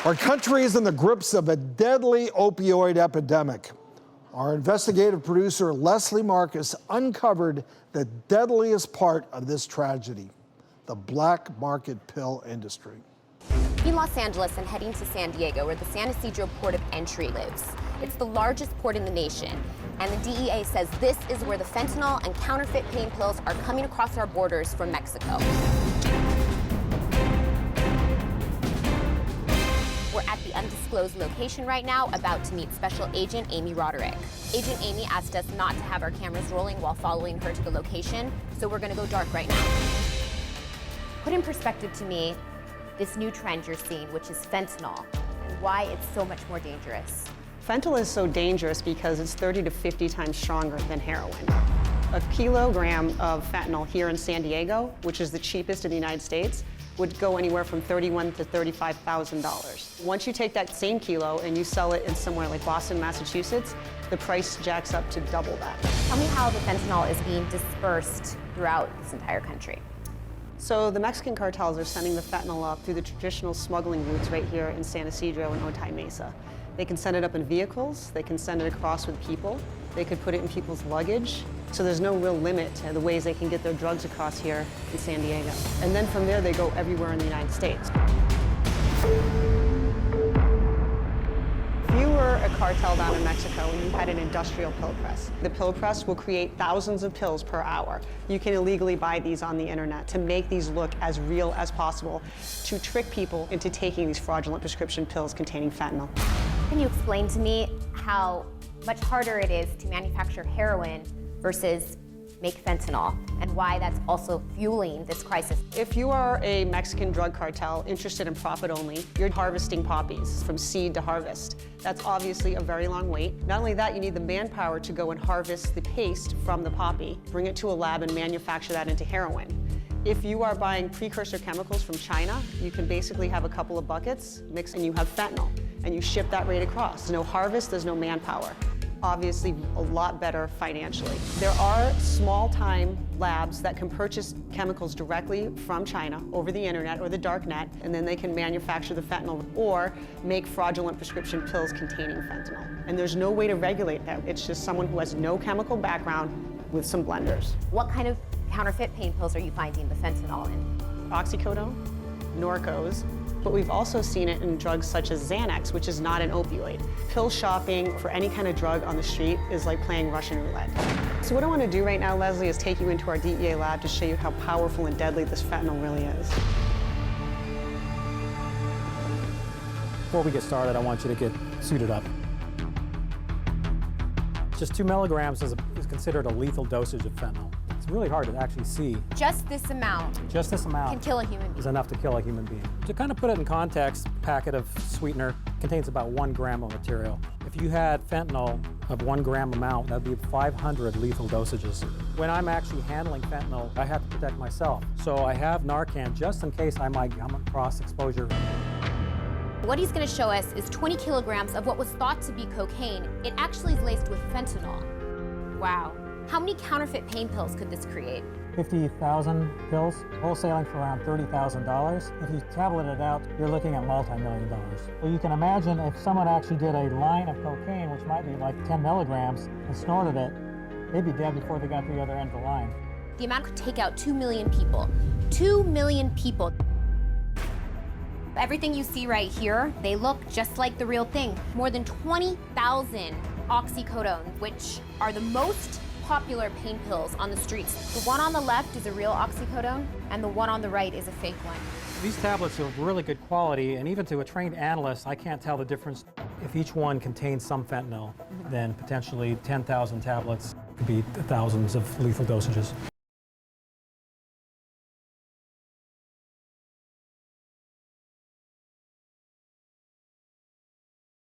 Our country is in the grips of a deadly opioid epidemic. Our investigative producer, Leslie Marcus, uncovered the deadliest part of this tragedy, the black market pill industry. In Los Angeles and heading to San Diego, where the San Ysidro port of entry lives. It's the largest port in the nation, and the DEA says this is where the fentanyl and counterfeit pain pills are coming across our borders from Mexico. We're at the undisclosed location right now, about to meet Special Agent Amy Roderick. Agent Amy asked us not to have our cameras rolling while following her to the location, so we're gonna go dark right now. Put in perspective to me this new trend you're seeing, which is fentanyl, and why it's so much more dangerous. Fentanyl is so dangerous because it's 30 to 50 times stronger than heroin. A kilogram of fentanyl here in San Diego, which is the cheapest in the United States, would go anywhere from $31,000 to $35,000. Once you take that same kilo and you sell it in somewhere like Boston, Massachusetts, the price jacks up to double that. Tell me how the fentanyl is being dispersed throughout this entire country. So the Mexican cartels are sending the fentanyl up through the traditional smuggling routes right here in San Ysidro and Otay Mesa. They can send it up in vehicles, they can send it across with people, they could put it in people's luggage. So there's no real limit to the ways they can get their drugs across here in San Diego. And then from there, they go everywhere in the United States. If you were a cartel down in Mexico and you had an industrial pill press, the pill press will create thousands of pills per hour. You can illegally buy these on the internet to make these look as real as possible, to trick people into taking these fraudulent prescription pills containing fentanyl. Can you explain to me how much harder it is to manufacture heroin versus make fentanyl, and why that's also fueling this crisis? If you are a Mexican drug cartel interested in profit only, you're harvesting poppies from seed to harvest. That's obviously a very long wait. Not only that, you need the manpower to go and harvest the paste from the poppy, bring it to a lab and manufacture that into heroin. If you are buying precursor chemicals from China, you can basically have a couple of buckets, mix, and you have fentanyl, and you ship that right across. There's no harvest, there's no manpower. Obviously a lot better financially. There are small-time labs that can purchase chemicals directly from China over the internet or the dark net, and then they can manufacture the fentanyl or make fraudulent prescription pills containing fentanyl. And there's no way to regulate that. It's just someone who has no chemical background with some blenders. What kind of counterfeit pain pills are you finding the fentanyl in? Oxycodone, Norcos, but we've also seen it in drugs such as Xanax, which is not an opioid. Pill shopping for any kind of drug on the street is like playing Russian roulette. So what I want to do right now, Leslie, is take you into our DEA lab to show you how powerful and deadly this fentanyl really is. Before we get started, I want you to get suited up. Just 2 milligrams is considered a lethal dosage of fentanyl. It's really hard to actually see. Just this amount can kill a human being. Is enough to kill a human being. To kind of put it in context, a packet of sweetener contains about 1 gram of material. If you had fentanyl of 1 gram amount, that'd be 500 lethal dosages. When I'm actually handling fentanyl, I have to protect myself. So I have Narcan just in case I might come across exposure. What he's going to show us is 20 kilograms of what was thought to be cocaine. It actually is laced with fentanyl. Wow. How many counterfeit pain pills could this create? 50,000 pills, wholesaling for around $30,000. If you tablet it out, you're looking at multi-million dollars. So you can imagine if someone actually did a line of cocaine, which might be like 10 milligrams, and snorted it, they'd be dead before they got to the other end of the line. The amount could take out 2 million people. 2 million people. Everything you see right here, they look just like the real thing. More than 20,000 oxycodone, which are the most popular pain pills on the streets. The one on the left is a real oxycodone, and the one on the right is a fake one. These tablets are really good quality, and even to a trained analyst, I can't tell the difference. If each one contains some fentanyl, then potentially 10,000 tablets could be thousands of lethal dosages.